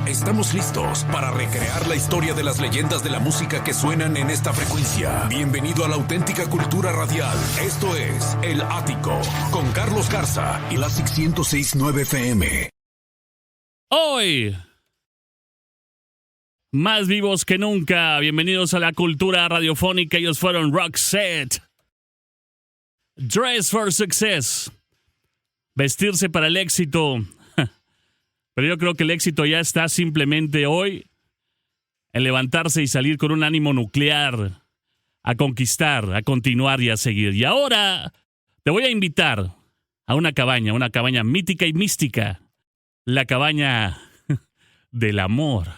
Estamos listos para recrear la historia de las leyendas de la música que suenan en esta frecuencia. Bienvenido a la auténtica cultura radial. Esto es El Ático, con Carlos Garza y la 106.9 FM. Hoy, más vivos que nunca. Bienvenidos a la cultura radiofónica. Ellos fueron Roxette. Dress for Success. Vestirse para el éxito. Pero yo creo que el éxito ya está simplemente hoy en levantarse y salir con un ánimo nuclear a conquistar, a continuar y a seguir. Y ahora te voy a invitar a una cabaña mítica y mística. La cabaña del amor.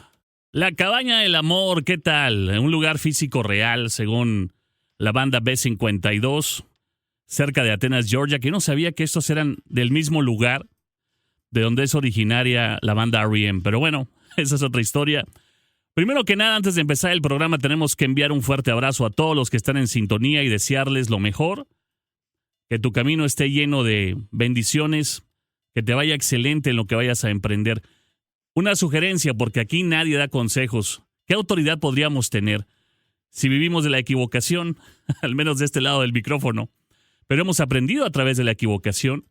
La cabaña del amor, ¿qué tal? Un lugar físico real, según la banda B52, cerca de Atenas, Georgia, que no sabía que estos eran del mismo lugar de donde es originaria la banda R.E.M. Pero bueno, esa es otra historia. Primero que nada, antes de empezar el programa, tenemos que enviar un fuerte abrazo a todos los que están en sintonía y desearles lo mejor. Que tu camino esté lleno de bendiciones, que te vaya excelente en lo que vayas a emprender. Una sugerencia, porque aquí nadie da consejos. ¿Qué autoridad podríamos tener si vivimos de la equivocación? Al menos de este lado del micrófono. Pero hemos aprendido a través de la equivocación.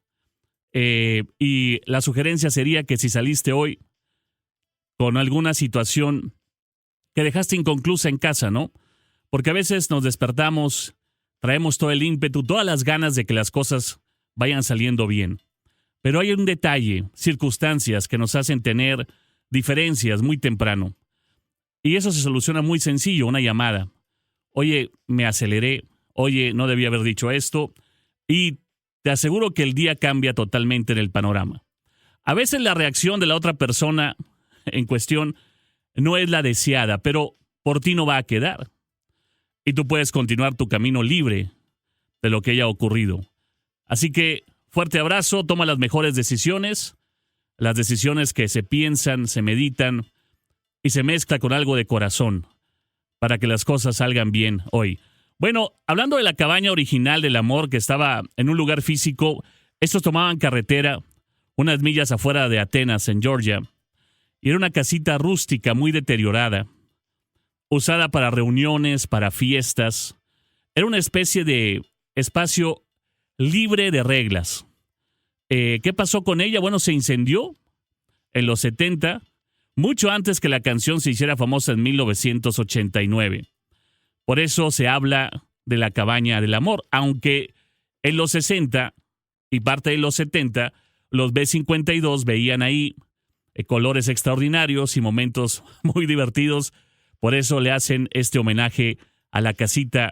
Y la sugerencia sería que si saliste hoy con alguna situación que dejaste inconclusa en casa, ¿no? Porque a veces nos despertamos, traemos todo el ímpetu, todas las ganas de que las cosas vayan saliendo bien. Pero hay un detalle, circunstancias que nos hacen tener diferencias muy temprano. Y eso se soluciona muy sencillo, una llamada. Oye, me aceleré. Oye, no debía haber dicho esto. Y te aseguro que el día cambia totalmente en el panorama. A veces la reacción de la otra persona en cuestión no es la deseada, pero por ti no va a quedar. Y tú puedes continuar tu camino libre de lo que haya ocurrido. Así que, fuerte abrazo, toma las mejores decisiones, las decisiones que se piensan, se meditan y se mezcla con algo de corazón para que las cosas salgan bien hoy. Bueno, hablando de la cabaña original del amor que estaba en un lugar físico, estos tomaban carretera unas millas afuera de Atenas, en Georgia, y era una casita rústica muy deteriorada, usada para reuniones, para fiestas. Era una especie de espacio libre de reglas. ¿Qué pasó con ella? Bueno, se incendió en los 70, mucho antes que la canción se hiciera famosa en 1989. Por eso se habla de la cabaña del amor, aunque en los 60 y parte de los 70, los B52 veían ahí colores extraordinarios y momentos muy divertidos. Por eso le hacen este homenaje a la casita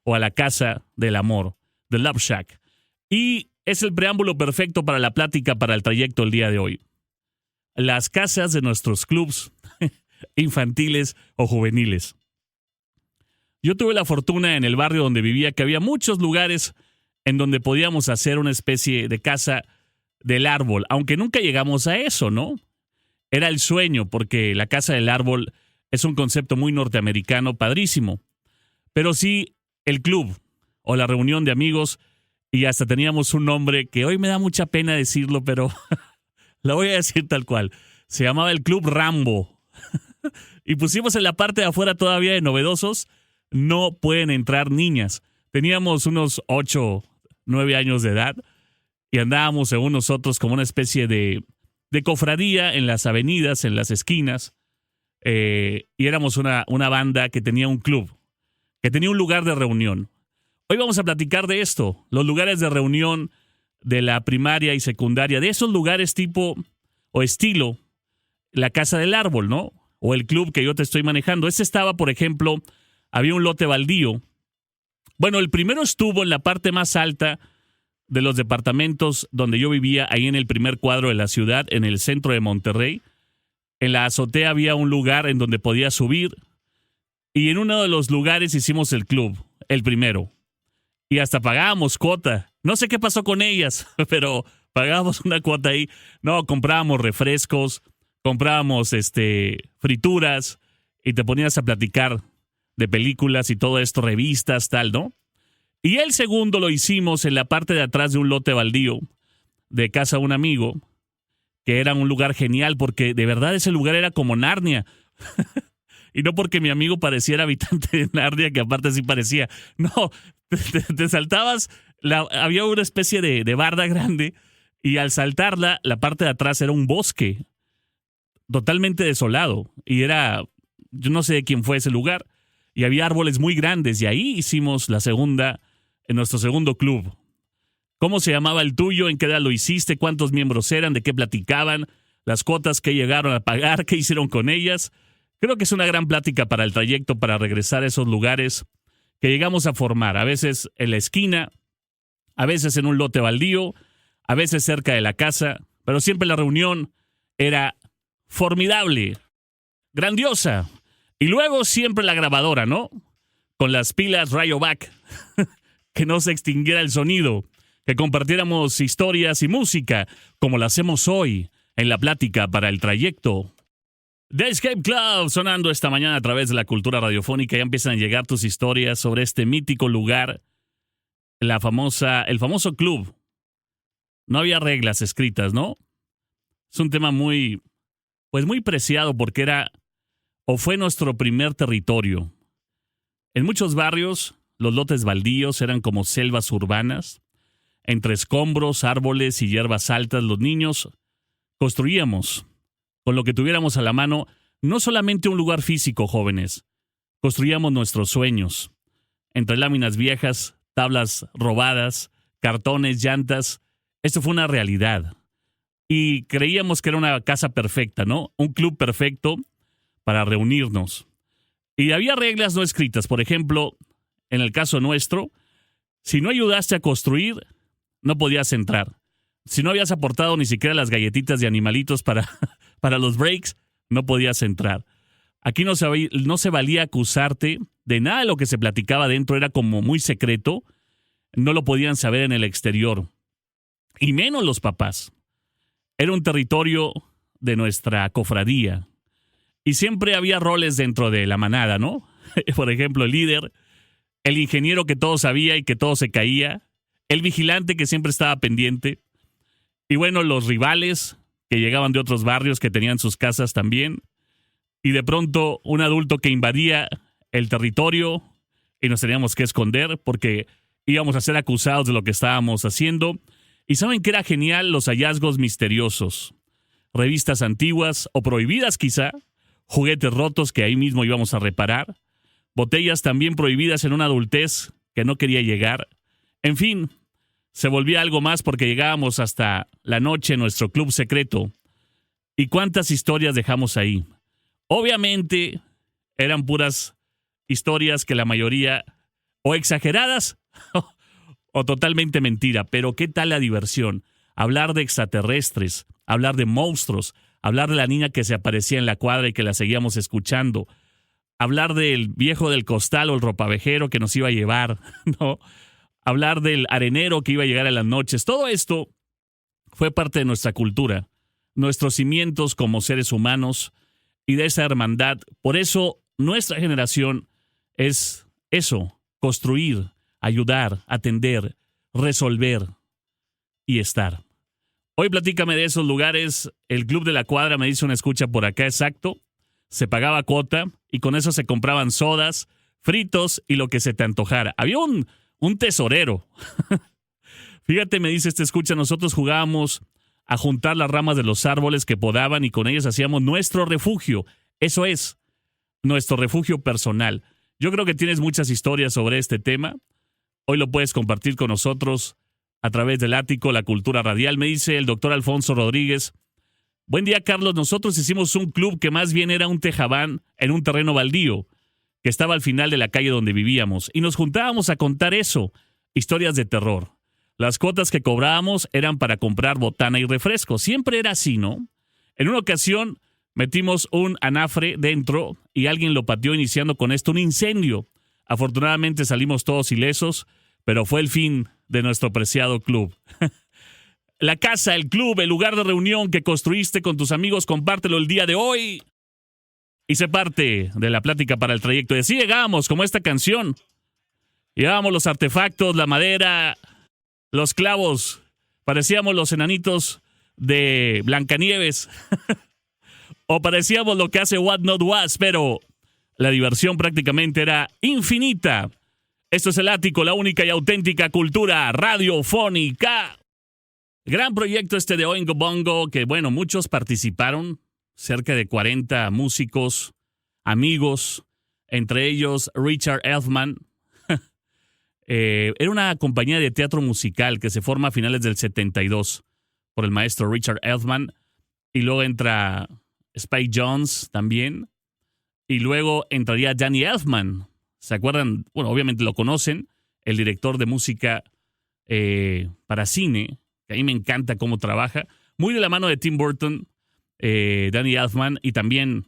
o a la casa del amor, The Love Shack. Y es el preámbulo perfecto para la plática, para el trayecto el día de hoy. Las casas de nuestros clubs infantiles o juveniles. Yo tuve la fortuna en el barrio donde vivía que había muchos lugares en donde podíamos hacer una especie de casa del árbol, aunque nunca llegamos a eso, ¿no? Era el sueño, porque la casa del árbol es un concepto muy norteamericano, padrísimo. Pero sí, el club o la reunión de amigos, y hasta teníamos un nombre que hoy me da mucha pena decirlo, pero lo voy a decir tal cual. Se llamaba el Club Rambo. Y pusimos en la parte de afuera todavía de novedosos, no pueden entrar niñas. Teníamos unos 8, 9 años de edad y andábamos según nosotros como una especie de cofradía en las avenidas, en las esquinas. Y éramos una banda que tenía un club, que tenía un lugar de reunión. Hoy vamos a platicar de esto, los lugares de reunión de la primaria y secundaria, de esos lugares tipo o estilo la Casa del Árbol, ¿no? O el club que yo te estoy manejando. Este estaba, por ejemplo, había un lote baldío. Bueno, el primero estuvo en la parte más alta de los departamentos donde yo vivía, ahí en el primer cuadro de la ciudad, en el centro de Monterrey. En la azotea había un lugar en donde podía subir. Y en uno de los lugares hicimos el club, el primero. Y hasta pagábamos cuota. No sé qué pasó con ellas, pero pagábamos una cuota ahí. No, comprábamos refrescos, comprábamos frituras y te ponías a platicar de películas y todo esto, revistas, tal, ¿no? Y el segundo lo hicimos en la parte de atrás de un lote baldío de casa de un amigo. que era un lugar genial, porque de verdad ese lugar era como Narnia. Y no porque mi amigo pareciera habitante de Narnia, que aparte sí parecía. No, te saltabas, había una especie de barda grande, y al saltarla, la parte de atrás era un bosque totalmente desolado. Y era, yo no sé de quién fue ese lugar, y había árboles muy grandes, y ahí hicimos en nuestro segundo club. ¿Cómo se llamaba el tuyo? ¿En qué edad lo hiciste? ¿Cuántos miembros eran? ¿De qué platicaban? ¿Las cuotas que llegaron a pagar? ¿Qué hicieron con ellas? Creo que es una gran plática para el trayecto, para regresar a esos lugares que llegamos a formar. A veces en la esquina, a veces en un lote baldío, a veces cerca de la casa, pero siempre la reunión era formidable, grandiosa. Y luego siempre la grabadora, ¿no? Con las pilas Rayovac, que no se extinguiera el sonido, que compartiéramos historias y música, como lo hacemos hoy en la plática para el trayecto. The Escape Club sonando esta mañana a través de la cultura radiofónica. Ya empiezan a llegar tus historias sobre este mítico lugar, el famoso club. No había reglas escritas, ¿no? Es un tema muy preciado porque fue nuestro primer territorio. En muchos barrios, los lotes baldíos eran como selvas urbanas. Entre escombros, árboles y hierbas altas, los niños construíamos con lo que tuviéramos a la mano, no solamente un lugar físico, jóvenes. Construíamos nuestros sueños. Entre láminas viejas, tablas robadas, cartones, llantas. Esto fue una realidad. Y creíamos que era una casa perfecta, ¿no? Un club perfecto para reunirnos. Y había reglas no escritas. Por ejemplo, en el caso nuestro, si no ayudaste a construir, no podías entrar. Si no habías aportado ni siquiera las galletitas de animalitos para los breaks, no podías entrar. Aquí no se valía acusarte de nada de lo que se platicaba dentro, era como muy secreto. No lo podían saber en el exterior. Y menos los papás. Era un territorio de nuestra cofradía. Y siempre había roles dentro de la manada, ¿no? Por ejemplo, el líder, el ingeniero que todo sabía y que todo se caía, el vigilante que siempre estaba pendiente, y bueno, los rivales que llegaban de otros barrios que tenían sus casas también, y de pronto un adulto que invadía el territorio y nos teníamos que esconder porque íbamos a ser acusados de lo que estábamos haciendo. Y ¿saben qué era genial? Los hallazgos misteriosos. Revistas antiguas o prohibidas quizá, juguetes rotos que ahí mismo íbamos a reparar, botellas también prohibidas en una adultez que no quería llegar. En fin, se volvía algo más porque llegábamos hasta la noche en nuestro club secreto. ¿Y cuántas historias dejamos ahí? Obviamente eran puras historias que la mayoría o exageradas o totalmente mentira. Pero ¿qué tal la diversión? Hablar de extraterrestres, hablar de monstruos, hablar de la niña que se aparecía en la cuadra y que la seguíamos escuchando, hablar del viejo del costal o el ropavejero que nos iba a llevar, ¿no? Hablar del arenero que iba a llegar a las noches. Todo esto fue parte de nuestra cultura, nuestros cimientos como seres humanos y de esa hermandad. Por eso nuestra generación es eso, construir, ayudar, atender, resolver y estar. Hoy platícame de esos lugares. El Club de la Cuadra, me dice una escucha por acá, exacto. Se pagaba cuota y con eso se compraban sodas, fritos y lo que se te antojara. Había un tesorero. Fíjate, me dice esta escucha, nosotros jugábamos a juntar las ramas de los árboles que podaban y con ellas hacíamos nuestro refugio. Eso es, nuestro refugio personal. Yo creo que tienes muchas historias sobre este tema. Hoy lo puedes compartir con nosotros a través del ático, la cultura radial. Me dice el doctor Alfonso Rodríguez. Buen día, Carlos. Nosotros hicimos un club que más bien era un tejabán en un terreno baldío que estaba al final de la calle donde vivíamos. Y nos juntábamos a contar eso, historias de terror. Las cuotas que cobrábamos eran para comprar botana y refresco. Siempre era así, ¿no? En una ocasión metimos un anafre dentro y alguien lo pateó iniciando con esto un incendio. Afortunadamente salimos todos ilesos, pero fue el fin de nuestro preciado club. La casa, el club, el lugar de reunión que construiste con tus amigos, compártelo el día de hoy. Y sé parte de la plática para el trayecto. Y así llegamos, como esta canción. Llevábamos los artefactos, la madera, los clavos. Parecíamos los enanitos de Blancanieves. O parecíamos lo que hace What Not Was, pero la diversión prácticamente era infinita. Esto es El Ático, la única y auténtica cultura radiofónica. Gran proyecto este de Oingo Boingo, que bueno, muchos participaron, cerca de 40 músicos, amigos, entre ellos Richard Elfman. Era una compañía de teatro musical que se forma a finales del 72 por el maestro Richard Elfman, y luego entra Spike Jonze también, y luego entraría Danny Elfman. ¿Se acuerdan? Bueno, obviamente lo conocen, el director de música para cine, que a mí me encanta cómo trabaja, muy de la mano de Tim Burton, Danny Elfman, y también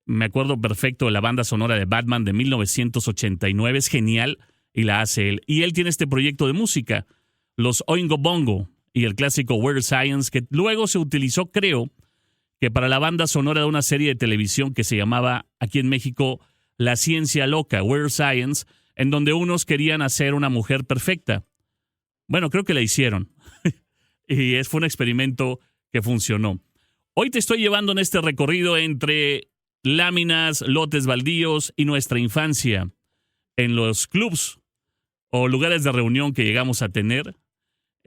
me acuerdo perfecto de la banda sonora de Batman de 1989, es genial, y la hace él. Y él tiene este proyecto de música, los Oingo Boingo, y el clásico Weird Science, que luego se utilizó, creo, que para la banda sonora de una serie de televisión que se llamaba, aquí en México, La Ciencia Loca, Weird Science, en donde unos querían hacer una mujer perfecta. Bueno, creo que la hicieron. Y fue un experimento que funcionó. Hoy te estoy llevando en este recorrido entre láminas, lotes baldíos y nuestra infancia, en los clubs o lugares de reunión que llegamos a tener.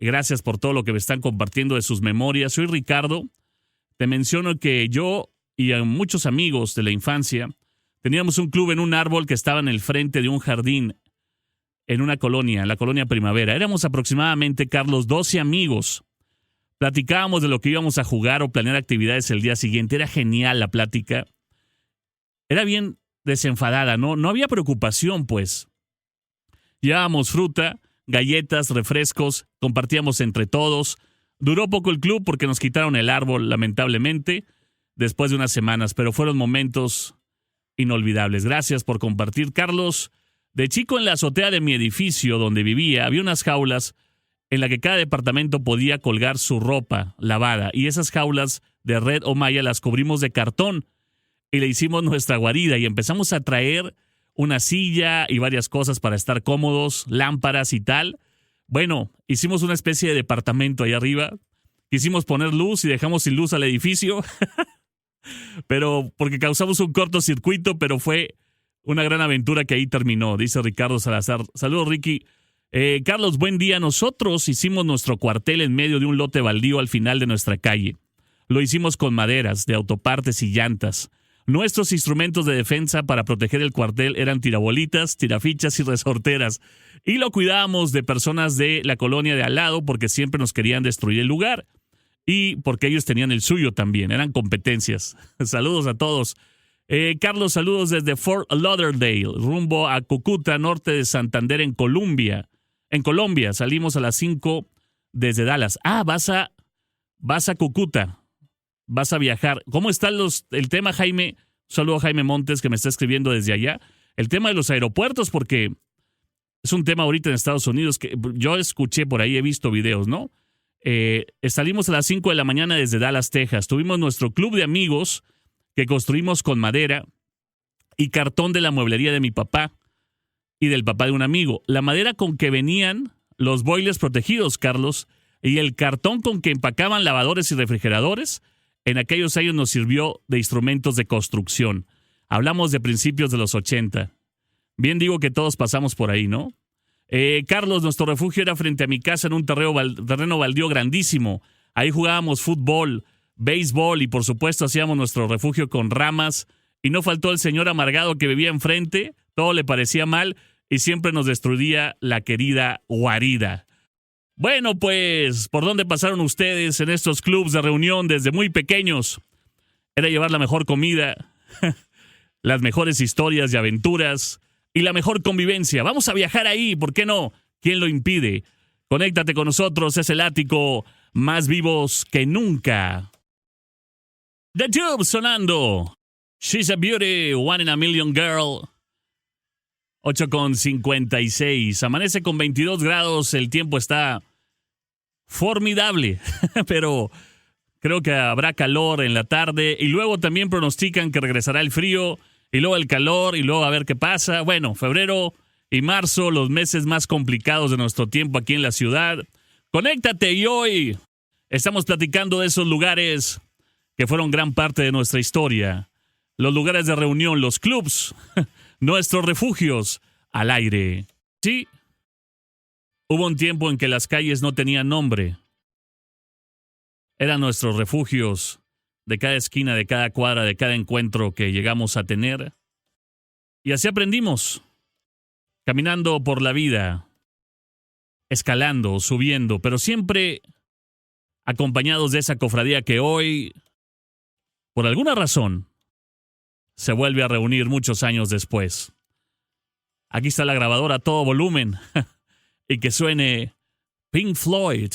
Gracias por todo lo que me están compartiendo de sus memorias. Soy Ricardo. Te menciono que yo y a muchos amigos de la infancia teníamos un club en un árbol que estaba en el frente de un jardín en una colonia, la colonia Primavera. Éramos aproximadamente, Carlos, 12 amigos. Platicábamos de lo que íbamos a jugar o planear actividades el día siguiente. Era genial la plática. Era bien desenfadada, ¿no? No había preocupación, pues. Llevábamos fruta, galletas, refrescos, compartíamos entre todos. Duró poco el club porque nos quitaron el árbol, lamentablemente, después de unas semanas, pero fueron momentos inolvidables. Gracias por compartir, Carlos. De chico, en la azotea de mi edificio donde vivía, había unas jaulas en las que cada departamento podía colgar su ropa lavada, y esas jaulas de red o malla las cubrimos de cartón y le hicimos nuestra guarida y empezamos a traer una silla y varias cosas para estar cómodos, lámparas y tal. Bueno, hicimos una especie de departamento ahí arriba. Quisimos poner luz y dejamos sin luz al edificio, pero porque causamos un cortocircuito, pero fue una gran aventura que ahí terminó, dice Ricardo Salazar. Saludos, Ricky. Carlos, buen día. Nosotros hicimos nuestro cuartel en medio de un lote baldío al final de nuestra calle. Lo hicimos con maderas, de autopartes y llantas. Nuestros instrumentos de defensa para proteger el cuartel eran tirabolitas, tirafichas y resorteras. Y lo cuidábamos de personas de la colonia de al lado porque siempre nos querían destruir el lugar. Y porque ellos tenían el suyo también, eran competencias. Saludos a todos. Carlos, saludos desde Fort Lauderdale, rumbo a Cúcuta, norte de Santander, en Colombia. En Colombia, salimos a las 5 desde Dallas. Ah, vas a Cúcuta. Vas a viajar. ¿Cómo está el tema, Jaime? Saludo a Jaime Montes, que me está escribiendo desde allá. El tema de los aeropuertos, porque es un tema ahorita en Estados Unidos que yo escuché por ahí, he visto videos, ¿no? Salimos a las 5 de la mañana desde Dallas, Texas. Tuvimos nuestro club de amigos que construimos con madera y cartón de la mueblería de mi papá y del papá de un amigo. La madera con que venían los boilers protegidos, Carlos, y el cartón con que empacaban lavadores y refrigeradores, en aquellos años nos sirvió de instrumentos de construcción. Hablamos de principios de los 80. Bien digo que todos pasamos por ahí, ¿no? Carlos, nuestro refugio era frente a mi casa en un terreno baldío grandísimo. Ahí jugábamos fútbol, béisbol y por supuesto hacíamos nuestro refugio con ramas. Y no faltó el señor amargado que vivía enfrente, todo le parecía mal y siempre nos destruía la querida guarida. Bueno, pues, ¿por dónde pasaron ustedes en estos clubs de reunión desde muy pequeños? Era llevar la mejor comida, las mejores historias y aventuras y la mejor convivencia. Vamos a viajar ahí, ¿por qué no? ¿Quién lo impide? Conéctate con nosotros, es El Ático, más vivos que nunca. The Tube sonando. She's a beauty, one in a million girl. 8:56. Amanece con 22 grados, el tiempo está formidable, pero creo que habrá calor en la tarde y luego también pronostican que regresará el frío y luego el calor y luego a ver qué pasa. Bueno, febrero y marzo, los meses más complicados de nuestro tiempo aquí en la ciudad. Conéctate y hoy Estamos platicando de esos lugares que fueron gran parte de nuestra historia. Los lugares de reunión, los clubs, nuestros refugios al aire. Sí, hubo un tiempo en que las calles no tenían nombre. Eran nuestros refugios de cada esquina, de cada cuadra, de cada encuentro que llegamos a tener. Y así aprendimos, caminando por la vida, escalando, subiendo, pero siempre acompañados de esa cofradía que hoy, por alguna razón, se vuelve a reunir muchos años después. Aquí está la grabadora a todo volumen y que suene Pink Floyd,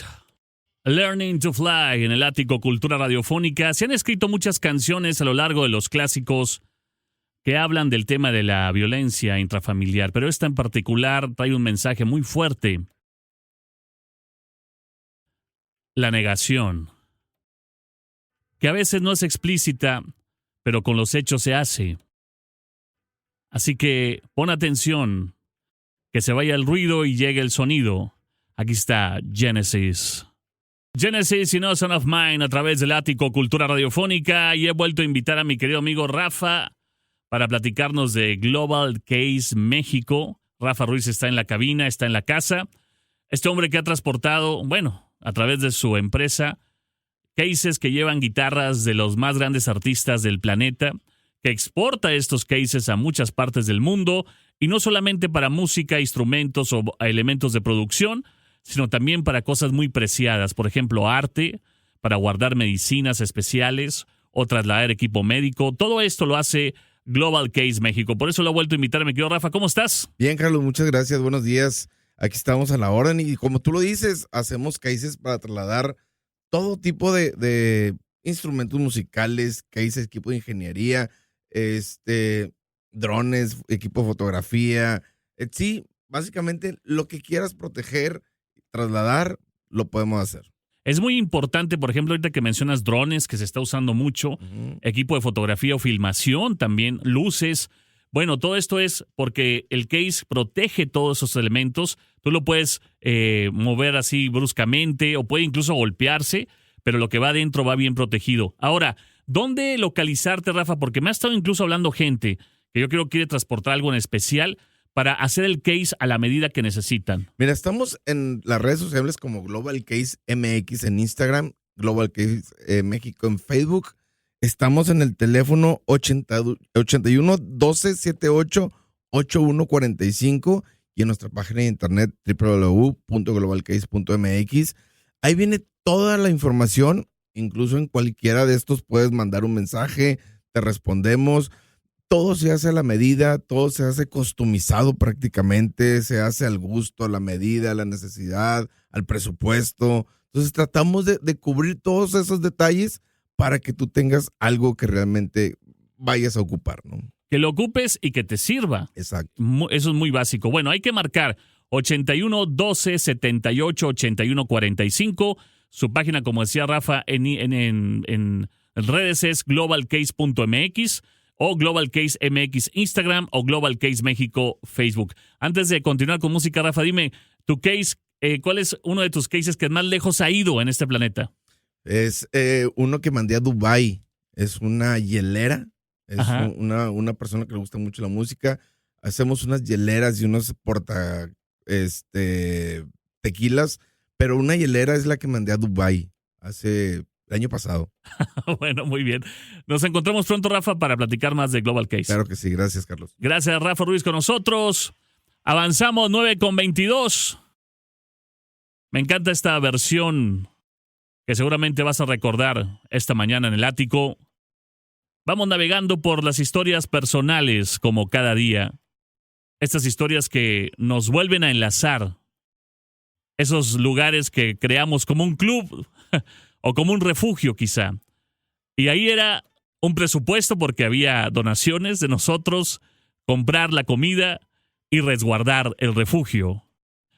Learning to Fly en el Ático Cultura Radiofónica. Se han escrito muchas canciones a lo largo de los clásicos que hablan del tema de la violencia intrafamiliar, pero esta en particular trae un mensaje muy fuerte. La negación, que a veces no es explícita, pero con los hechos se hace. Así que pon atención, que se vaya el ruido y llegue el sonido. Aquí está Genesis. Genesis y No Son of Mine a través del Ático Cultura Radiofónica, y he vuelto a invitar a mi querido amigo Rafa para platicarnos de Global Case México. Rafa Ruiz está en la cabina, está en la casa. Este hombre que ha transportado, a través de su empresa, cases que llevan guitarras de los más grandes artistas del planeta, que exporta estos cases a muchas partes del mundo, y no solamente para música, instrumentos o elementos de producción, sino también para cosas muy preciadas, por ejemplo, arte, para guardar medicinas especiales o trasladar equipo médico. Todo esto lo hace Global Case México. Por eso lo he vuelto a invitar, mi querido Rafa. ¿Cómo estás? Bien, Carlos, muchas gracias. Buenos días. Aquí estamos a la orden y como tú lo dices, hacemos cases para trasladar todo tipo de instrumentos musicales, cases, equipo de ingeniería, drones, equipo de fotografía. Sí, básicamente lo que quieras proteger, trasladar, lo podemos hacer. Es muy importante, por ejemplo, ahorita que mencionas drones, que se está usando mucho, equipo de fotografía o filmación también, luces. Bueno, todo esto es porque el case protege todos esos elementos. Tú lo puedes mover así bruscamente o puede incluso golpearse, pero lo que va adentro va bien protegido. Ahora, ¿dónde localizarte, Rafa? Porque me ha estado incluso hablando gente que yo creo que quiere transportar algo en especial para hacer el case a la medida que necesitan. Mira, estamos en las redes sociales como Global Case MX en Instagram, Global Case México en Facebook. Estamos en el teléfono 81 12 78 8145 y en nuestra página de internet www.globalcase.mx. Ahí viene toda la información, incluso en cualquiera de estos puedes mandar un mensaje, te respondemos. Todo se hace a la medida, todo se hace customizado prácticamente, se hace al gusto, a la medida, a la necesidad, al presupuesto. Entonces tratamos de cubrir todos esos detalles para que tú tengas algo que realmente vayas a ocupar, ¿no? Que lo ocupes y que te sirva. Exacto. Eso es muy básico. Bueno, hay que marcar 81 12 78 81 45. Su página, como decía Rafa, en redes es globalcase.mx o Global Case MX Instagram o Global Case México Facebook. Antes de continuar con música, Rafa, dime, tu case, ¿cuál es uno de tus cases que más lejos ha ido en este planeta? Es uno que mandé a Dubái. Es una hielera. Es una persona que le gusta mucho la música. Hacemos unas hieleras y unos tequilas, pero una hielera es la que mandé a Dubái el año pasado. Bueno, muy bien. Nos encontramos pronto, Rafa, para platicar más de Global Case. Claro que sí. Gracias, Carlos. Gracias, Rafa Ruiz, con nosotros. Avanzamos 9:22. Me encanta esta versión que seguramente vas a recordar esta mañana en el ático. Vamos navegando por las historias personales como cada día. Estas historias que nos vuelven a enlazar. Esos lugares que creamos como un club o como un refugio quizá. Y ahí era un presupuesto porque había donaciones de nosotros, comprar la comida y resguardar el refugio.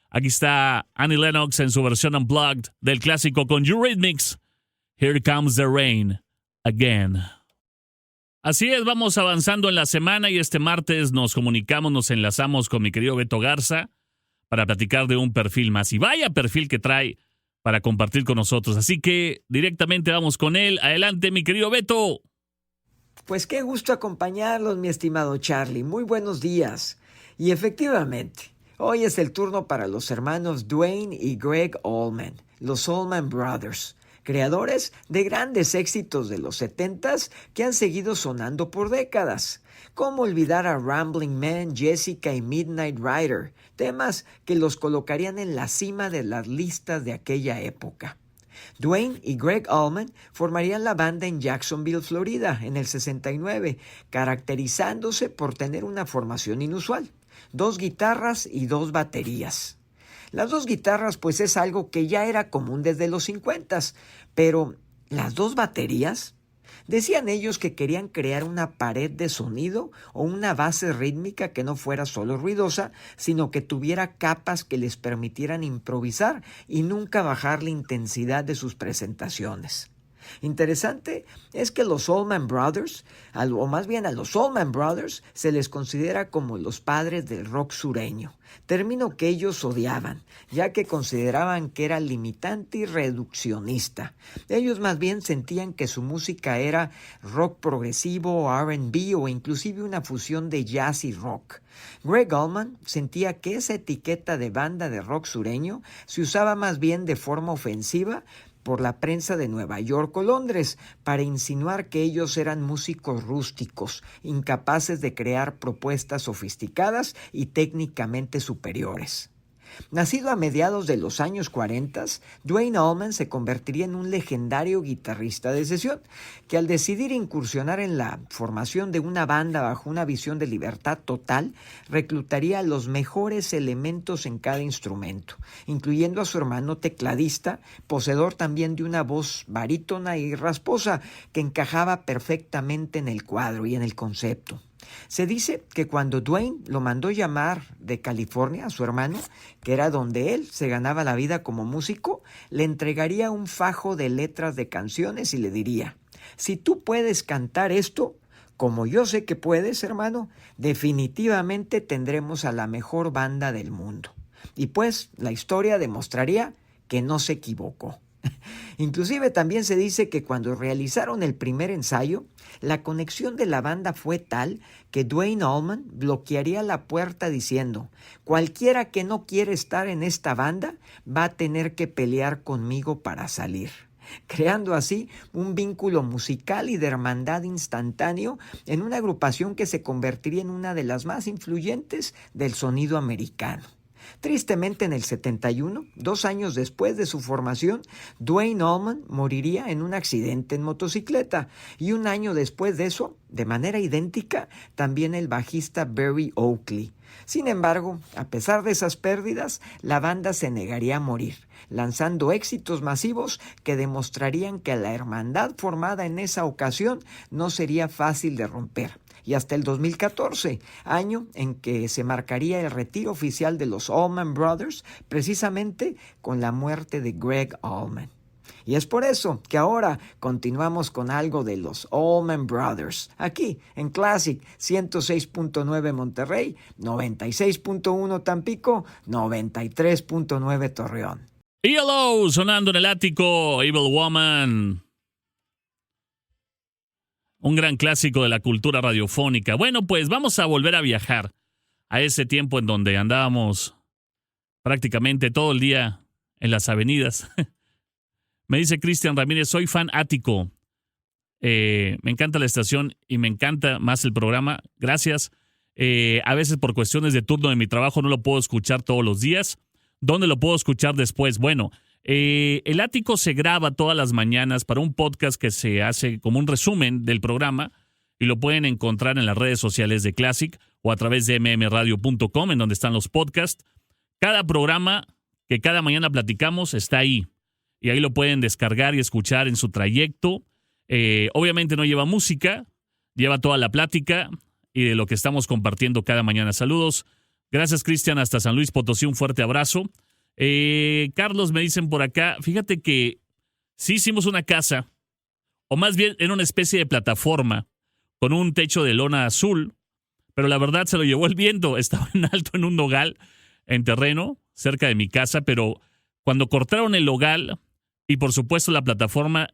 Aquí está Annie Lennox en su versión unplugged del clásico con Eurythmics. Here Comes the Rain Again. Así es, vamos avanzando en la semana y este martes nos enlazamos con mi querido Beto Garza para platicar de un perfil más. Y vaya perfil que trae para compartir con nosotros. Así que directamente vamos con él. Adelante, mi querido Beto. Pues qué gusto acompañarlos, mi estimado Charlie. Muy buenos días. Y efectivamente, hoy es el turno para los hermanos Duane y Greg Allman, los Allman Brothers, creadores de grandes éxitos de los 70s que han seguido sonando por décadas. ¿Cómo olvidar a Rambling Man, Jessica y Midnight Rider? Temas que los colocarían en la cima de las listas de aquella época. Duane y Greg Allman formarían la banda en Jacksonville, Florida, en el 69, caracterizándose por tener una formación inusual: 2 guitarras y 2 baterías. Las 2 guitarras pues es algo que ya era común desde los 50s, pero ¿las 2 baterías? Decían ellos que querían crear una pared de sonido o una base rítmica que no fuera solo ruidosa, sino que tuviera capas que les permitieran improvisar y nunca bajar la intensidad de sus presentaciones. Interesante es que los Allman Brothers, o más bien a los Allman Brothers, se les considera como los padres del rock sureño, término que ellos odiaban, ya que consideraban que era limitante y reduccionista. Ellos más bien sentían que su música era rock progresivo, R&B o inclusive una fusión de jazz y rock. Greg Allman sentía que esa etiqueta de banda de rock sureño se usaba más bien de forma ofensiva por la prensa de Nueva York o Londres, para insinuar que ellos eran músicos rústicos, incapaces de crear propuestas sofisticadas y técnicamente superiores. Nacido a mediados de los años 40, Duane Allman se convertiría en un legendario guitarrista de sesión, que al decidir incursionar en la formación de una banda bajo una visión de libertad total, reclutaría los mejores elementos en cada instrumento, incluyendo a su hermano tecladista, poseedor también de una voz barítona y rasposa que encajaba perfectamente en el cuadro y en el concepto. Se dice que cuando Duane lo mandó llamar de California a su hermano, que era donde él se ganaba la vida como músico, le entregaría un fajo de letras de canciones y le diría: si tú puedes cantar esto, como yo sé que puedes, hermano, definitivamente tendremos a la mejor banda del mundo. Y pues la historia demostraría que no se equivocó. Inclusive también se dice que cuando realizaron el primer ensayo, la conexión de la banda fue tal que Duane Allman bloquearía la puerta diciendo: cualquiera que no quiere estar en esta banda va a tener que pelear conmigo para salir, creando así un vínculo musical y de hermandad instantáneo en una agrupación que se convertiría en una de las más influyentes del sonido americano. Tristemente, en el 71, 2 años después de su formación, Duane Allman moriría en un accidente en motocicleta, y 1 año después de eso, de manera idéntica, también el bajista Berry Oakley. Sin embargo, a pesar de esas pérdidas, la banda se negaría a morir, lanzando éxitos masivos que demostrarían que la hermandad formada en esa ocasión no sería fácil de romper. Y hasta el 2014, año en que se marcaría el retiro oficial de los Allman Brothers, precisamente con la muerte de Greg Allman. Y es por eso que ahora continuamos con algo de los Allman Brothers, aquí en Classic 106.9 Monterrey, 96.1 Tampico, 93.9 Torreón. ELO sonando en el ático, Evil Woman. Un gran clásico de la cultura radiofónica. Bueno, pues vamos a volver a viajar a ese tiempo en donde andábamos prácticamente todo el día en las avenidas. Me dice Cristian Ramírez: soy fan ático. Me encanta la estación y me encanta más el programa. Gracias. A veces por cuestiones de turno de mi trabajo no lo puedo escuchar todos los días. ¿Dónde lo puedo escuchar después? Bueno, el ático se graba todas las mañanas para un podcast que se hace como un resumen del programa y lo pueden encontrar en las redes sociales de Classic o a través de mmradio.com, en donde están los podcasts. Cada programa que cada mañana platicamos está ahí y ahí lo pueden descargar y escuchar en su trayecto. Obviamente no lleva música, lleva toda la plática y de lo que estamos compartiendo cada mañana. Saludos. Gracias, Cristian, hasta San Luis Potosí. Un fuerte abrazo. Carlos, me dicen por acá, fíjate que sí hicimos una casa, o más bien era una especie de plataforma con un techo de lona azul, pero la verdad se lo llevó el viento. Estaba en alto en un nogal, en terreno, cerca de mi casa, pero cuando cortaron el logal y por supuesto la plataforma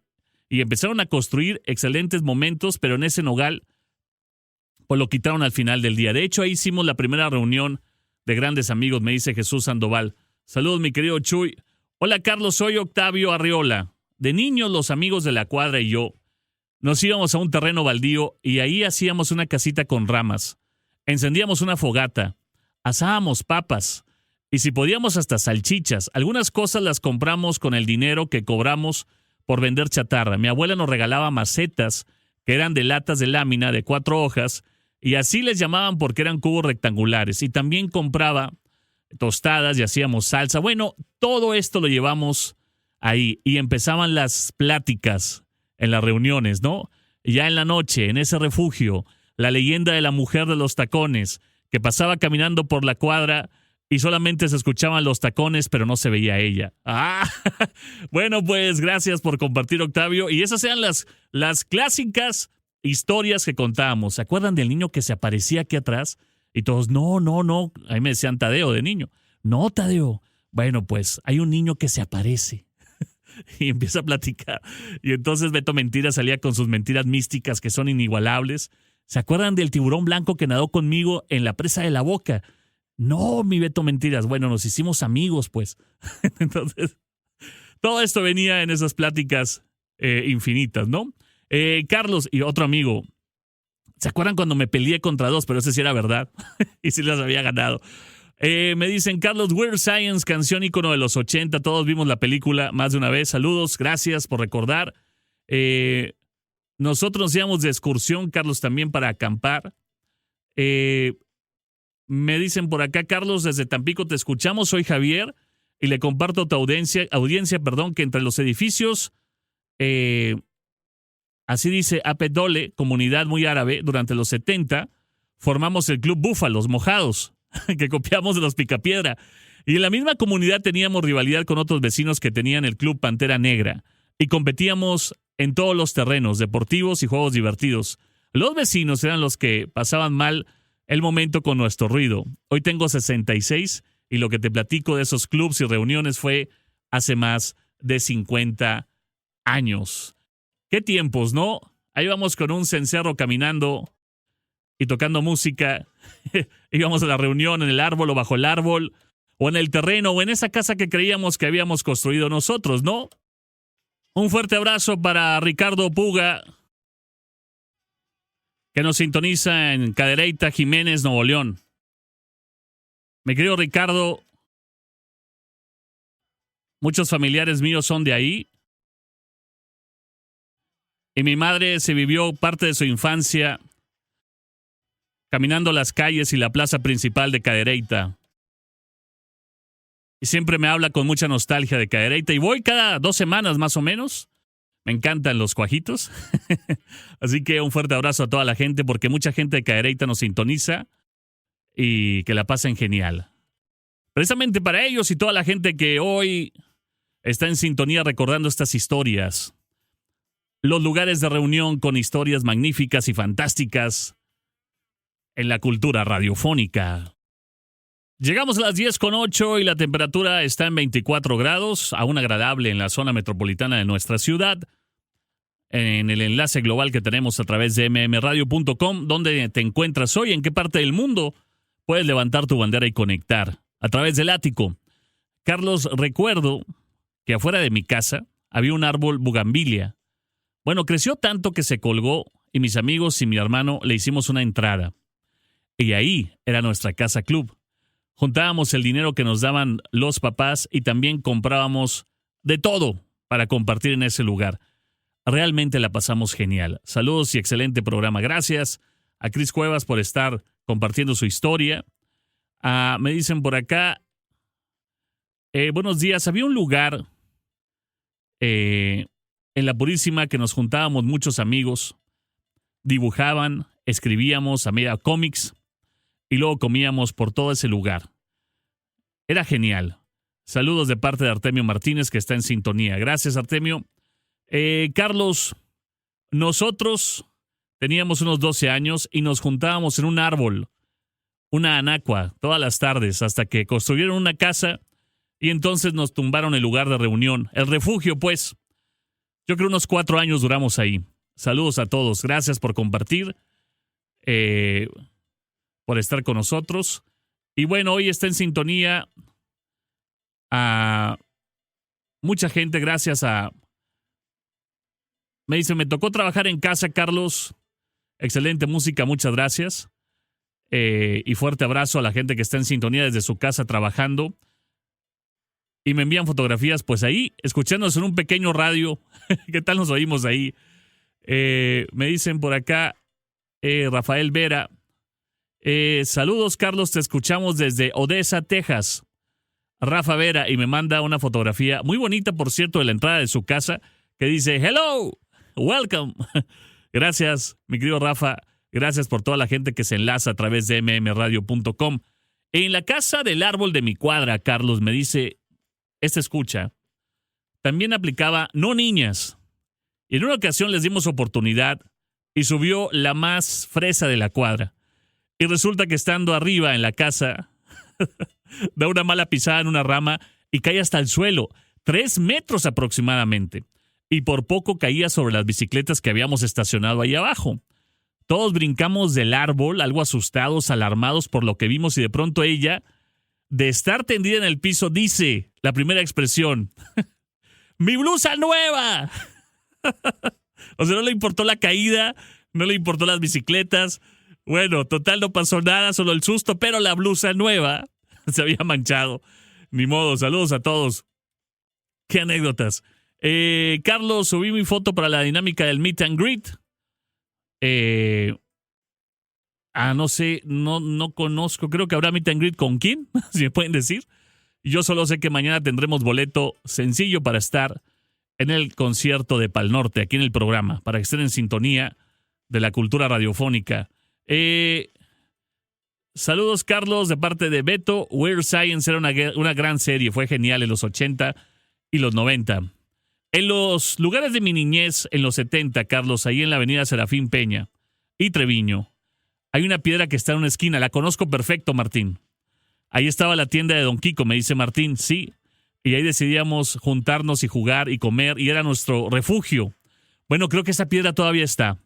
y empezaron a construir excelentes momentos, pero en ese nogal pues lo quitaron al final del día. De hecho, ahí hicimos la primera reunión de grandes amigos, me dice Jesús Sandoval. Saludos, mi querido Chuy. Hola, Carlos, soy Octavio Arriola. De niños, los amigos de la cuadra y yo nos íbamos a un terreno baldío y ahí hacíamos una casita con ramas. Encendíamos una fogata, asábamos papas y si podíamos hasta salchichas. Algunas cosas las compramos con el dinero que cobramos por vender chatarra. Mi abuela nos regalaba macetas que eran de latas de lámina de 4 hojas y así les llamaban porque eran cubos rectangulares. Y también compraba tostadas y hacíamos salsa. Bueno, todo esto lo llevamos ahí y empezaban las pláticas en las reuniones, ¿no? Ya en la noche, en ese refugio, la leyenda de la mujer de los tacones que pasaba caminando por la cuadra y solamente se escuchaban los tacones, pero no se veía ella. Ah, bueno, pues gracias por compartir, Octavio. Y esas eran las clásicas historias que contábamos. ¿Se acuerdan del niño que se aparecía aquí atrás? Y todos, no. Ahí me decían Tadeo de niño. No, Tadeo. Bueno, pues hay un niño que se aparece. Y empieza a platicar. Y entonces Beto Mentiras salía con sus mentiras místicas que son inigualables. ¿Se acuerdan del tiburón blanco que nadó conmigo en la presa de la Boca? No, mi Beto Mentiras. Bueno, nos hicimos amigos, pues. Entonces, todo esto venía en esas pláticas infinitas, ¿no? Carlos y otro amigo. ¿Se acuerdan cuando me peleé contra 2? Pero ese sí era verdad. Y sí las había ganado. Me dicen, Carlos, Weird Science, canción ícono de los 80. Todos vimos la película más de una vez. Saludos, gracias por recordar. Nosotros nos íbamos de excursión, Carlos, también para acampar. Me dicen por acá, Carlos, desde Tampico te escuchamos. Soy Javier y le comparto a tu audiencia, que entre los edificios, así dice Apedole, comunidad muy árabe, durante los 70, formamos el Club Búfalos Mojados, que copiamos de los Picapiedra. Y en la misma comunidad teníamos rivalidad con otros vecinos que tenían el Club Pantera Negra. Y competíamos en todos los terrenos, deportivos y juegos divertidos. Los vecinos eran los que pasaban mal el momento con nuestro ruido. Hoy tengo 66 y lo que te platico de esos clubs y reuniones fue hace más de 50 años. ¿Qué tiempos, no? Ahí vamos con un cencerro caminando y tocando música. Íbamos a la reunión en el árbol o bajo el árbol, o en el terreno, o en esa casa que creíamos que habíamos construido nosotros, ¿no? Un fuerte abrazo para Ricardo Puga, que nos sintoniza en Cadereyta, Jiménez, Nuevo León. Mi querido Ricardo, muchos familiares míos son de ahí. Y mi madre se vivió parte de su infancia caminando las calles y la plaza principal de Cadereyta. Y siempre me habla con mucha nostalgia de Cadereyta. Y voy cada 2 semanas más o menos. Me encantan los cuajitos. Así que un fuerte abrazo a toda la gente, porque mucha gente de Cadereyta nos sintoniza y que la pasen genial. Precisamente para ellos y toda la gente que hoy está en sintonía recordando estas historias. Los lugares de reunión con historias magníficas y fantásticas en la cultura radiofónica. Llegamos a las 10:08 y la temperatura está en 24 grados, aún agradable en la zona metropolitana de nuestra ciudad. En el enlace global que tenemos a través de mmradio.com, ¿dónde te encuentras hoy? ¿En qué parte del mundo puedes levantar tu bandera y conectar? A través del ático. Carlos, recuerdo que afuera de mi casa había un árbol bugambilia. Bueno, creció tanto que se colgó y mis amigos y mi hermano le hicimos una entrada. Y ahí era nuestra casa club. Juntábamos el dinero que nos daban los papás y también comprábamos de todo para compartir en ese lugar. Realmente la pasamos genial. Saludos y excelente programa. Gracias a Cris Cuevas por estar compartiendo su historia. Me dicen por acá, buenos días, había un lugar en La Purísima que nos juntábamos muchos amigos, dibujaban, escribíamos, había cómics y luego comíamos por todo ese lugar. Era genial. Saludos de parte de Artemio Martínez, que está en sintonía. Gracias, Artemio. Carlos, nosotros teníamos unos 12 años y nos juntábamos en un árbol, una anacua, todas las tardes, hasta que construyeron una casa y entonces nos tumbaron el lugar de reunión, el refugio, pues. Yo creo unos 4 años duramos ahí. Saludos a todos. Gracias por compartir, por estar con nosotros. Y bueno, hoy está en sintonía a mucha gente, gracias a... Me dice, me tocó trabajar en casa, Carlos. Excelente música, muchas gracias. Y fuerte abrazo a la gente que está en sintonía desde su casa trabajando. Y me envían fotografías, pues ahí, escuchándonos en un pequeño radio. ¿Qué tal nos oímos ahí? Me dicen por acá, Rafael Vera. Saludos, Carlos, te escuchamos desde Odessa, Texas. Rafa Vera, y me manda una fotografía muy bonita, por cierto, de la entrada de su casa, que dice, hello, welcome. Gracias, mi querido Rafa. Gracias por toda la gente que se enlaza a través de mmradio.com. En la casa del árbol de mi cuadra, Carlos, me dice, esta escucha, también aplicaba no niñas. Y en una ocasión les dimos oportunidad y subió la más fresa de la cuadra. Y resulta que estando arriba en la casa, da una mala pisada en una rama y cae hasta el suelo, 3 metros aproximadamente. Y por poco caía sobre las bicicletas que habíamos estacionado ahí abajo. Todos brincamos del árbol, algo asustados, alarmados por lo que vimos, y de pronto ella, de estar tendida en el piso, dice la primera expresión, ¡mi blusa nueva! O sea, no le importó la caída, no le importó las bicicletas. Bueno, total, no pasó nada, solo el susto, pero la blusa nueva se había manchado. Ni modo, saludos a todos. ¡Qué anécdotas! Carlos, subí mi foto para la dinámica del Meet and Greet. No sé, no conozco. Creo que habrá Meet and Greet con quién, si me pueden decir. Yo solo sé que mañana tendremos boleto sencillo para estar en el concierto de Pal Norte, aquí en el programa, para que estén en sintonía de la cultura radiofónica. Saludos, Carlos, de parte de Beto. Weird Science era una gran serie, fue genial en los 80 y los 90. En los lugares de mi niñez, en los 70, Carlos, ahí en la avenida Serafín Peña y Treviño, hay una piedra que está en una esquina. La conozco perfecto, Martín. Ahí estaba la tienda de Don Kiko, me dice Martín. Sí, y ahí decidíamos juntarnos y jugar y comer, y era nuestro refugio. Bueno, creo que esa piedra todavía está.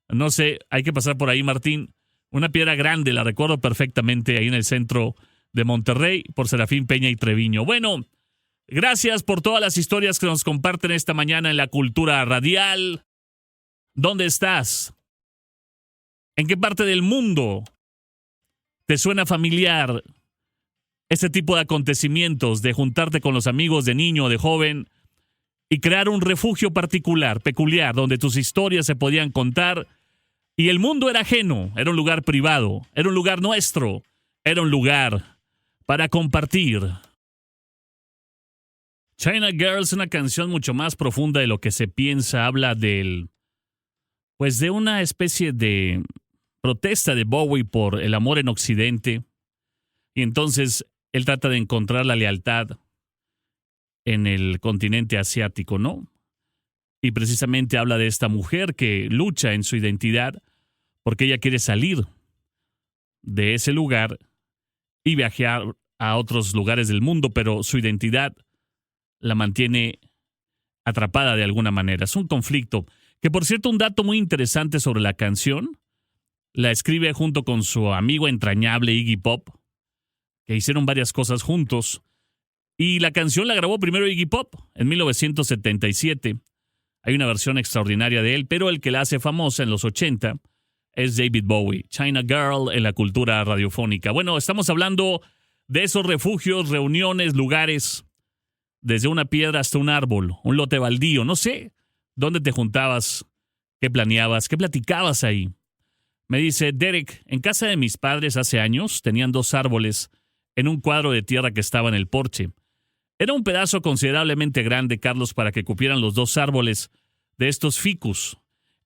No sé, hay que pasar por ahí, Martín. Una piedra grande, la recuerdo perfectamente, ahí en el centro de Monterrey, por Serafín Peña y Treviño. Bueno, gracias por todas las historias que nos comparten esta mañana en la cultura radial. ¿Dónde estás? ¿En qué parte del mundo te suena familiar este tipo de acontecimientos, de juntarte con los amigos de niño o de joven y crear un refugio particular, peculiar, donde tus historias se podían contar y el mundo era ajeno, era un lugar privado, era un lugar nuestro, era un lugar para compartir? China Girl es una canción mucho más profunda de lo que se piensa. Habla de una especie de protesta de Bowie por el amor en Occidente. Y entonces él trata de encontrar la lealtad en el continente asiático, ¿no? Y precisamente habla de esta mujer que lucha en su identidad porque ella quiere salir de ese lugar y viajar a otros lugares del mundo, pero su identidad la mantiene atrapada de alguna manera. Es un conflicto. Que, por cierto, un dato muy interesante sobre la canción, la escribe junto con su amigo entrañable Iggy Pop, que hicieron varias cosas juntos, y la canción la grabó primero Iggy Pop en 1977. Hay una versión extraordinaria de él, pero el que la hace famosa en los 80 es David Bowie. China Girl en la cultura radiofónica. Bueno, estamos hablando de esos refugios, reuniones, lugares, desde una piedra hasta un árbol, un lote baldío, no sé dónde te juntabas, qué planeabas, qué platicabas ahí. Me dice Derek, en casa de mis padres hace años tenían 2 árboles en un cuadro de tierra que estaba en el porche. Era un pedazo considerablemente grande, Carlos, para que cupieran los 2 árboles de estos ficus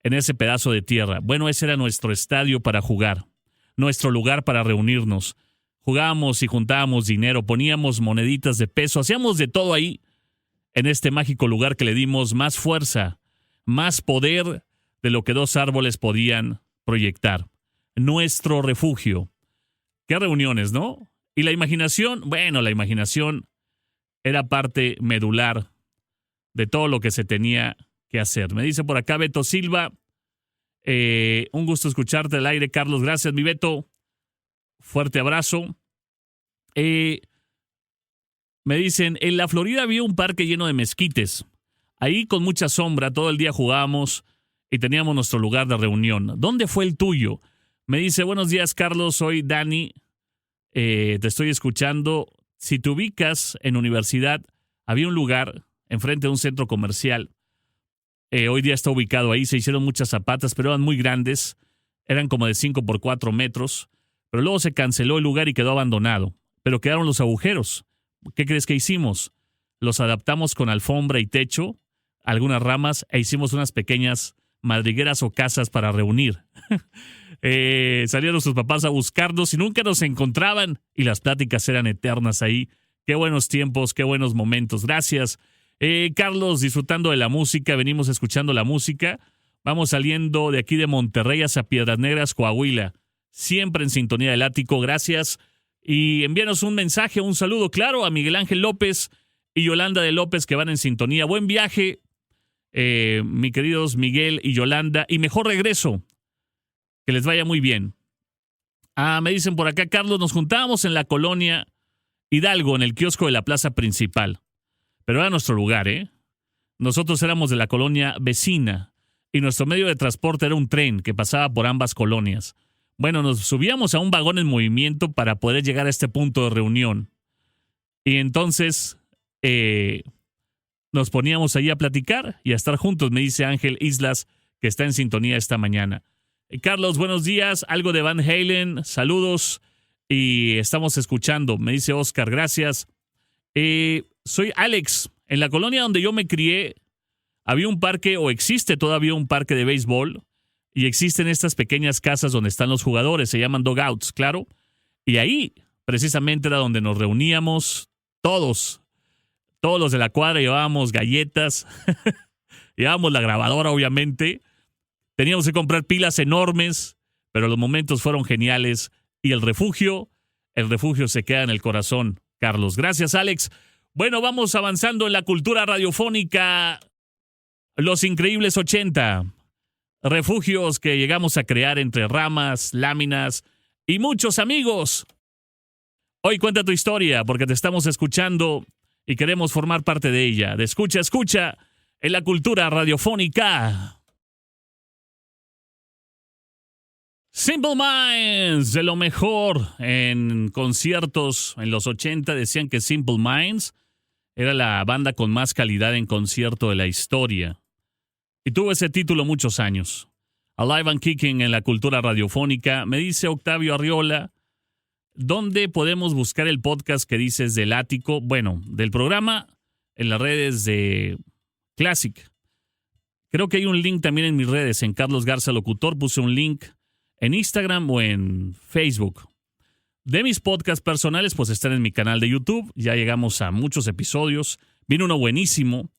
en ese pedazo de tierra. Bueno, ese era nuestro estadio para jugar, nuestro lugar para reunirnos. Jugábamos y juntábamos dinero, poníamos moneditas de peso, hacíamos de todo ahí, en este mágico lugar que le dimos más fuerza, más poder de lo que 2 árboles podían proyectar. Nuestro refugio. Qué reuniones, ¿no? Y la imaginación, bueno, la imaginación era parte medular de todo lo que se tenía que hacer. Me dice por acá Beto Silva, un gusto escucharte al aire, Carlos. Gracias, mi Beto. Fuerte abrazo. Me dicen, en la Florida había un parque lleno de mezquites. Ahí con mucha sombra, todo el día jugábamos y teníamos nuestro lugar de reunión. ¿Dónde fue el tuyo? Me dice, buenos días, Carlos, soy Dani. Te estoy escuchando. Si te ubicas en universidad, había un lugar enfrente de un centro comercial. Hoy día está ubicado ahí. Se hicieron muchas zapatas, pero eran muy grandes. Eran como de 5 por 4 metros. Pero luego se canceló el lugar y quedó abandonado. Pero quedaron los agujeros. ¿Qué crees que hicimos? Los adaptamos con alfombra y techo, algunas ramas, e hicimos unas pequeñas madrigueras o casas para reunir. Salieron sus papás a buscarnos y nunca nos encontraban y las pláticas eran eternas ahí. Qué buenos tiempos, qué buenos momentos. Gracias. Carlos, disfrutando de la música, venimos escuchando la música. Vamos saliendo de aquí de Monterrey hacia Piedras Negras, Coahuila. Siempre en sintonía del Ático. Gracias. Y envíanos un mensaje, un saludo, claro, a Miguel Ángel López y Yolanda de López que van en sintonía. Buen viaje, mi queridos Miguel y Yolanda, y mejor regreso. Que les vaya muy bien. Me dicen por acá, Carlos, nos juntábamos en la colonia Hidalgo, en el kiosco de la plaza principal. Pero era nuestro lugar, Nosotros éramos de la colonia vecina y nuestro medio de transporte era un tren que pasaba por ambas colonias. Bueno, nos subíamos a un vagón en movimiento para poder llegar a este punto de reunión. Y entonces nos poníamos ahí a platicar y a estar juntos, me dice Ángel Islas, que está en sintonía esta mañana. Carlos, buenos días. Algo de Van Halen, saludos. Y estamos escuchando, me dice Oscar, gracias. Soy Alex. En la colonia donde yo me crié, había un parque, o existe todavía un parque de béisbol. Y existen estas pequeñas casas donde están los jugadores, se llaman dugouts, claro. Y ahí, precisamente, era donde nos reuníamos todos los de la cuadra. Llevábamos galletas, llevábamos la grabadora, obviamente. Teníamos que comprar pilas enormes, pero los momentos fueron geniales. Y el refugio se queda en el corazón, Carlos. Gracias, Alex. Bueno, vamos avanzando en la cultura radiofónica. Los increíbles 80. Refugios que llegamos a crear entre ramas, láminas y muchos amigos. Hoy cuenta tu historia porque te estamos escuchando y queremos formar parte de ella. De escucha a escucha en la cultura radiofónica. Simple Minds, de lo mejor en conciertos en los 80. Decían que Simple Minds era la banda con más calidad en concierto de la historia. Y tuvo ese título muchos años. Alive and Kicking en la cultura radiofónica. Me dice Octavio Arriola, ¿dónde podemos buscar el podcast que dices del Ático? Bueno, del programa en las redes de Classic. Creo que hay un link también en mis redes. En Carlos Garza Locutor puse un link en Instagram o en Facebook. De mis podcasts personales, pues están en mi canal de YouTube. Ya llegamos a muchos episodios. Viene uno buenísimo.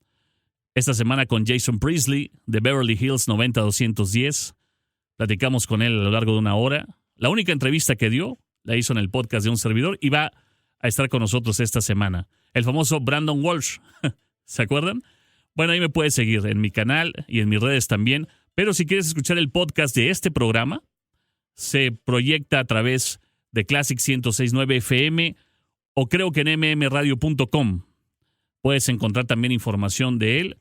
Esta semana con Jason Priestley de Beverly Hills 90210. Platicamos con él a lo largo de una hora. La única entrevista que dio la hizo en el podcast de un servidor y va a estar con nosotros esta semana. El famoso Brandon Walsh. ¿Se acuerdan? Bueno, ahí me puedes seguir en mi canal y en mis redes también. Pero si quieres escuchar el podcast de este programa, se proyecta a través de Classic 106.9 FM o creo que en mmradio.com. Puedes encontrar también información de él.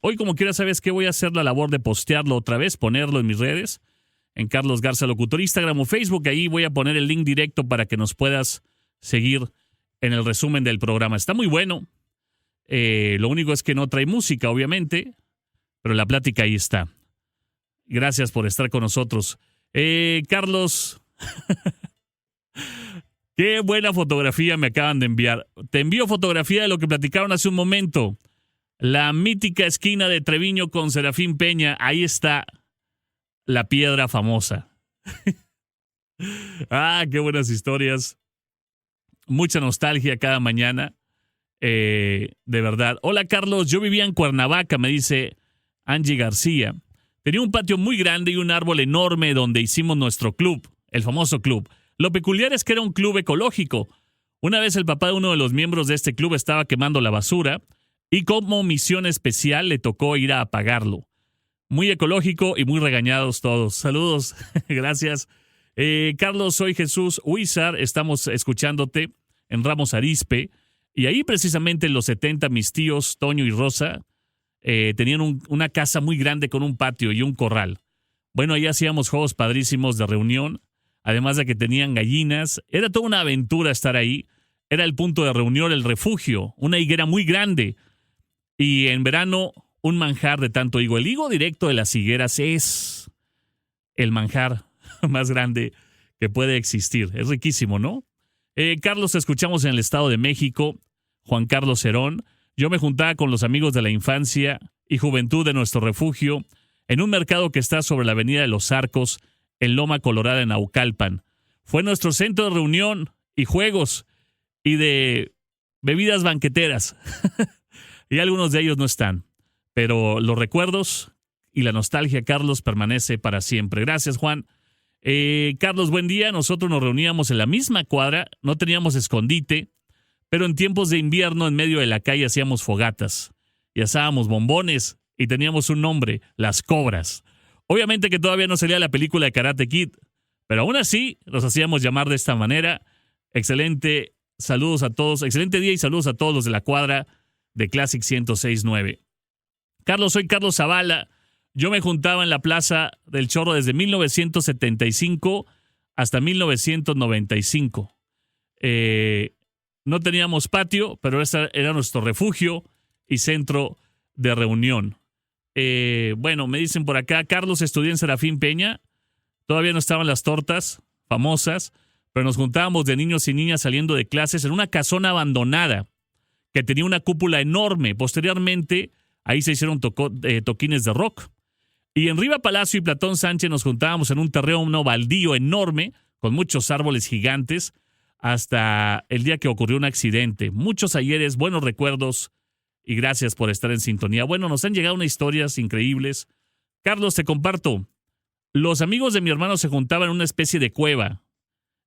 Hoy, como quieras, ¿sabes qué? Voy a hacer la labor de postearlo otra vez, ponerlo en mis redes, en Carlos Garza Locutor, Instagram o Facebook. Ahí voy a poner el link directo para que nos puedas seguir en el resumen del programa. Está muy bueno. Lo único es que no trae música, obviamente, pero la plática ahí está. Gracias por estar con nosotros. Carlos, qué buena fotografía me acaban de enviar. Te envío fotografía de lo que platicaron hace un momento. La mítica esquina de Treviño con Serafín Peña. Ahí está la piedra famosa. Qué buenas historias. Mucha nostalgia cada mañana. De verdad. Hola, Carlos. Yo vivía en Cuernavaca, me dice Angie García. Tenía un patio muy grande y un árbol enorme donde hicimos nuestro club, el famoso club. Lo peculiar es que era un club ecológico. Una vez el papá de uno de los miembros de este club estaba quemando la basura y como misión especial le tocó ir a apagarlo. Muy ecológico y muy regañados todos. Saludos, gracias. Carlos, soy Jesús Huizar, estamos escuchándote en Ramos Arizpe. Y ahí precisamente en los 70 mis tíos, Toño y Rosa, tenían una casa muy grande con un patio y un corral. Bueno, ahí hacíamos juegos padrísimos de reunión, además de que tenían gallinas. Era toda una aventura estar ahí. Era el punto de reunión, el refugio, una higuera muy grande. Y en verano, un manjar de tanto higo. El higo directo de las higueras es el manjar más grande que puede existir. Es riquísimo, ¿no? Carlos, te escuchamos en el Estado de México. Juan Carlos Herón. Yo me juntaba con los amigos de la infancia y juventud de nuestro refugio en un mercado que está sobre la avenida de los Arcos, en Loma Colorada, en Naucalpan. Fue nuestro centro de reunión y juegos y de bebidas banqueteras. Y algunos de ellos no están. Pero los recuerdos y la nostalgia, Carlos, permanece para siempre. Gracias, Juan. Carlos, buen día. Nosotros nos reuníamos en la misma cuadra, no teníamos escondite, pero en tiempos de invierno en medio de la calle hacíamos fogatas y asábamos bombones y teníamos un nombre, Las Cobras. Obviamente que todavía no salía la película de Karate Kid, pero aún así nos hacíamos llamar de esta manera. Excelente, saludos a todos, excelente día y saludos a todos los de la cuadra de Classic 106.9. Carlos, soy Carlos Zavala. Yo me juntaba en la Plaza del Chorro desde 1975 hasta 1995. No teníamos patio, pero ese era nuestro refugio y centro de reunión. Bueno, me dicen por acá, Carlos, estudié en Serafín Peña. Todavía no estaban las tortas famosas, pero nos juntábamos de niños y niñas saliendo de clases en una casona abandonada que tenía una cúpula enorme. Posteriormente, ahí se hicieron toquines de rock. Y en Riva Palacio y Platón Sánchez nos juntábamos en un terreno baldío enorme, con muchos árboles gigantes, hasta el día que ocurrió un accidente. Muchos ayeres, buenos recuerdos, y gracias por estar en sintonía. Bueno, nos han llegado unas historias increíbles. Carlos, te comparto. Los amigos de mi hermano se juntaban en una especie de cueva,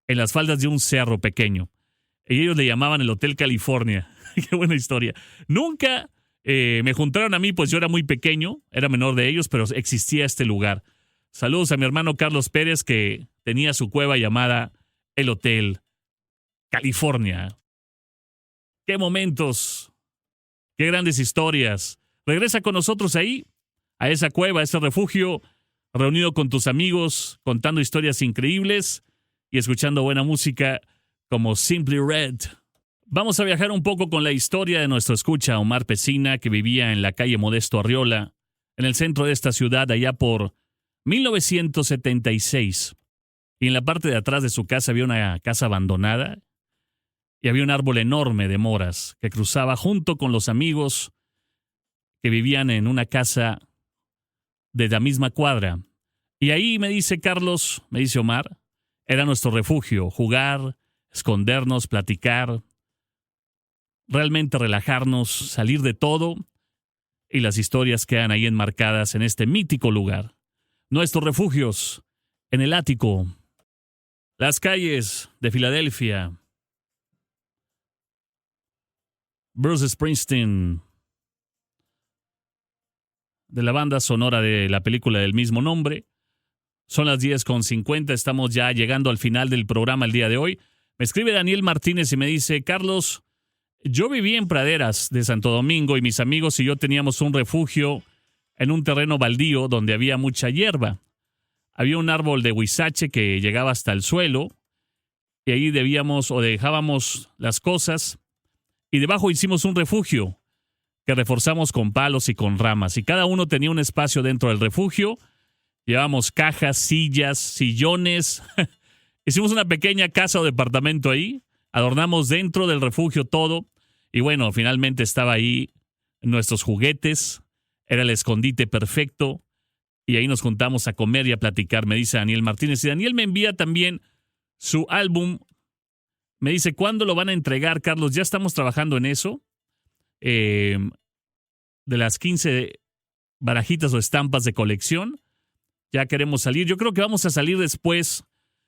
en las faldas de un cerro pequeño. Y ellos le llamaban el Hotel California. Qué buena historia. Nunca me juntaron a mí, pues yo era muy pequeño, era menor de ellos, pero existía este lugar. Saludos a mi hermano Carlos Pérez, que tenía su cueva llamada el Hotel California. ¡Qué momentos! ¡Qué grandes historias! Regresa con nosotros ahí, a esa cueva, a ese refugio, reunido con tus amigos, contando historias increíbles y escuchando buena música como Simply Red. Vamos a viajar un poco con la historia de nuestro escucha Omar Pesina, que vivía en la calle Modesto Arriola, en el centro de esta ciudad, allá por 1976. Y en la parte de atrás de su casa había una casa abandonada y había un árbol enorme de moras que cruzaba junto con los amigos que vivían en una casa de la misma cuadra. Y ahí me dice Carlos, me dice Omar, era nuestro refugio, jugar, escondernos, platicar, realmente relajarnos, salir de todo, y las historias quedan ahí enmarcadas en este mítico lugar. Nuestros refugios en el ático, las calles de Filadelfia, Bruce Springsteen, de la banda sonora de la película del mismo nombre. Son las 10:50, estamos ya llegando al final del programa el día de hoy. Me escribe Daniel Martínez y me dice, Carlos, yo viví en praderas de Santo Domingo y mis amigos y yo teníamos un refugio en un terreno baldío donde había mucha hierba. Había un árbol de huizache que llegaba hasta el suelo y ahí dejábamos las cosas y debajo hicimos un refugio que reforzamos con palos y con ramas y cada uno tenía un espacio dentro del refugio. Llevábamos cajas, sillas, sillones. Hicimos una pequeña casa o departamento ahí. Adornamos dentro del refugio todo. Y bueno, finalmente estaba ahí nuestros juguetes. Era el escondite perfecto. Y ahí nos juntamos a comer y a platicar, me dice Daniel Martínez. Y Daniel me envía también su álbum. Me dice, ¿cuándo lo van a entregar, Carlos? Ya estamos trabajando en eso. De las 15 barajitas o estampas de colección. Ya queremos salir. Yo creo que vamos a salir después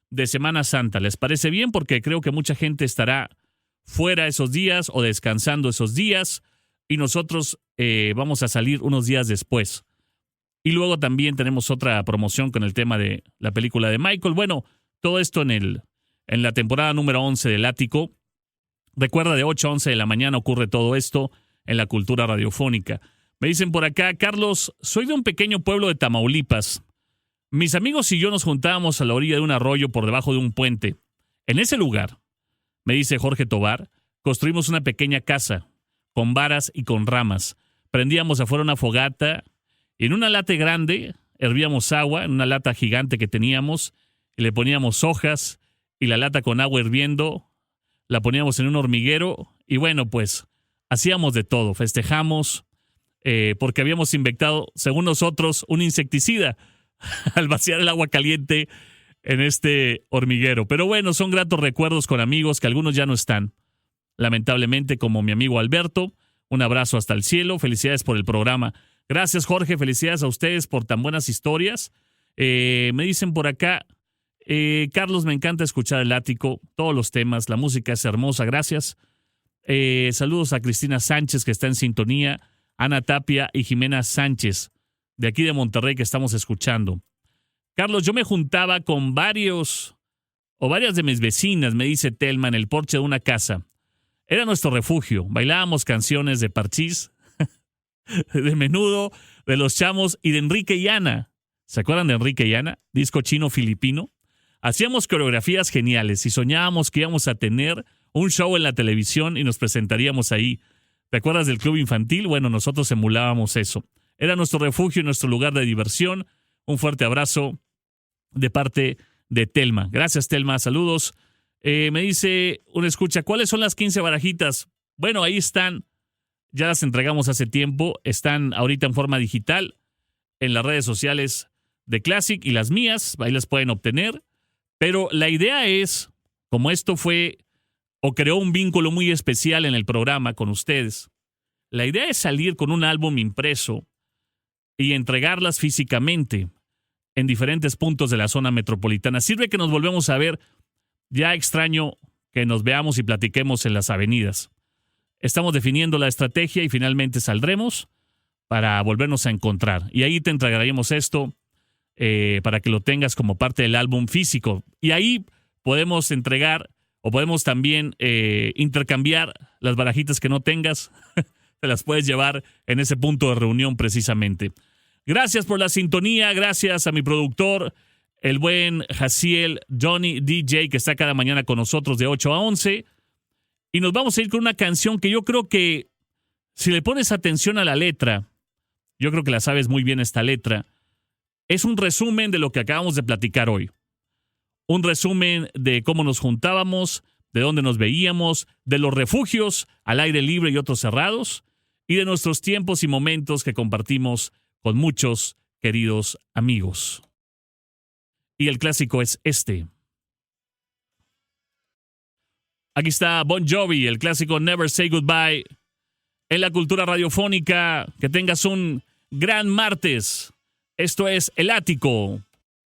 de Semana Santa. ¿Les parece bien? Porque creo que mucha gente estará fuera esos días o descansando esos días y nosotros vamos a salir unos días después. Y luego también tenemos otra promoción con el tema de la película de Michael. Bueno, todo esto en la temporada número 11 del Ático. Recuerda, de 8 a 11 de la mañana ocurre todo esto en la cultura radiofónica. Me dicen por acá, Carlos, soy de un pequeño pueblo de Tamaulipas. Mis amigos y yo nos juntábamos a la orilla de un arroyo por debajo de un puente. En ese lugar, me dice Jorge Tobar, construimos una pequeña casa con varas y con ramas. Prendíamos afuera una fogata y en una lata grande hervíamos agua, en una lata gigante que teníamos, y le poníamos hojas y la lata con agua hirviendo la poníamos en un hormiguero y bueno, pues hacíamos de todo. Festejamos porque habíamos inyectado, según nosotros, un insecticida al vaciar el agua caliente en este hormiguero. Pero bueno, son gratos recuerdos con amigos que algunos ya no están. Lamentablemente, como mi amigo Alberto, un abrazo hasta el cielo. Felicidades por el programa. Gracias, Jorge. Felicidades a ustedes por tan buenas historias. Me dicen por acá, Carlos, me encanta escuchar el Ático, todos los temas, la música es hermosa, gracias. Saludos a Cristina Sánchez, que está en sintonía, Ana Tapia y Jimena Sánchez, de aquí de Monterrey, que estamos escuchando. Carlos, yo me juntaba con varias de mis vecinas, me dice Telma, en el porche de una casa. Era nuestro refugio, bailábamos canciones de Parchís, de Menudo, de Los Chamos y de Enrique y Ana. ¿Se acuerdan de Enrique y Ana? Disco chino filipino. Hacíamos coreografías geniales y soñábamos que íbamos a tener un show en la televisión y nos presentaríamos ahí. ¿Te acuerdas del club infantil? Bueno, nosotros emulábamos eso. Era nuestro refugio y nuestro lugar de diversión. Un fuerte abrazo de parte de Telma. Gracias, Telma. Saludos. Me dice una escucha, ¿cuáles son las 15 barajitas? Bueno, ahí están. Ya las entregamos hace tiempo. Están ahorita en forma digital en las redes sociales de Classic y las mías. Ahí las pueden obtener. Pero la idea es, como esto fue o creó un vínculo muy especial en el programa con ustedes, la idea es salir con un álbum impreso y entregarlas físicamente en diferentes puntos de la zona metropolitana. Sirve que nos volvemos a ver. Ya extraño que nos veamos y platiquemos en las avenidas. Estamos definiendo la estrategia y finalmente saldremos para volvernos a encontrar. Y ahí te entregaremos esto para que lo tengas como parte del álbum físico. Y ahí podemos entregar o podemos también intercambiar las barajitas que no tengas. Te las puedes llevar en ese punto de reunión precisamente. Gracias por la sintonía. Gracias a mi productor, el buen Jaciel Johnny DJ, que está cada mañana con nosotros de 8 a 11. Y nos vamos a ir con una canción que yo creo que, si le pones atención a la letra, yo creo que la sabes muy bien esta letra, es un resumen de lo que acabamos de platicar hoy. Un resumen de cómo nos juntábamos, de dónde nos veíamos, de los refugios al aire libre y otros cerrados, y de nuestros tiempos y momentos que compartimos con muchos queridos amigos. Y el clásico es este. Aquí está Bon Jovi, el clásico Never Say Goodbye. En la cultura radiofónica, que tengas un gran martes. Esto es El Ático.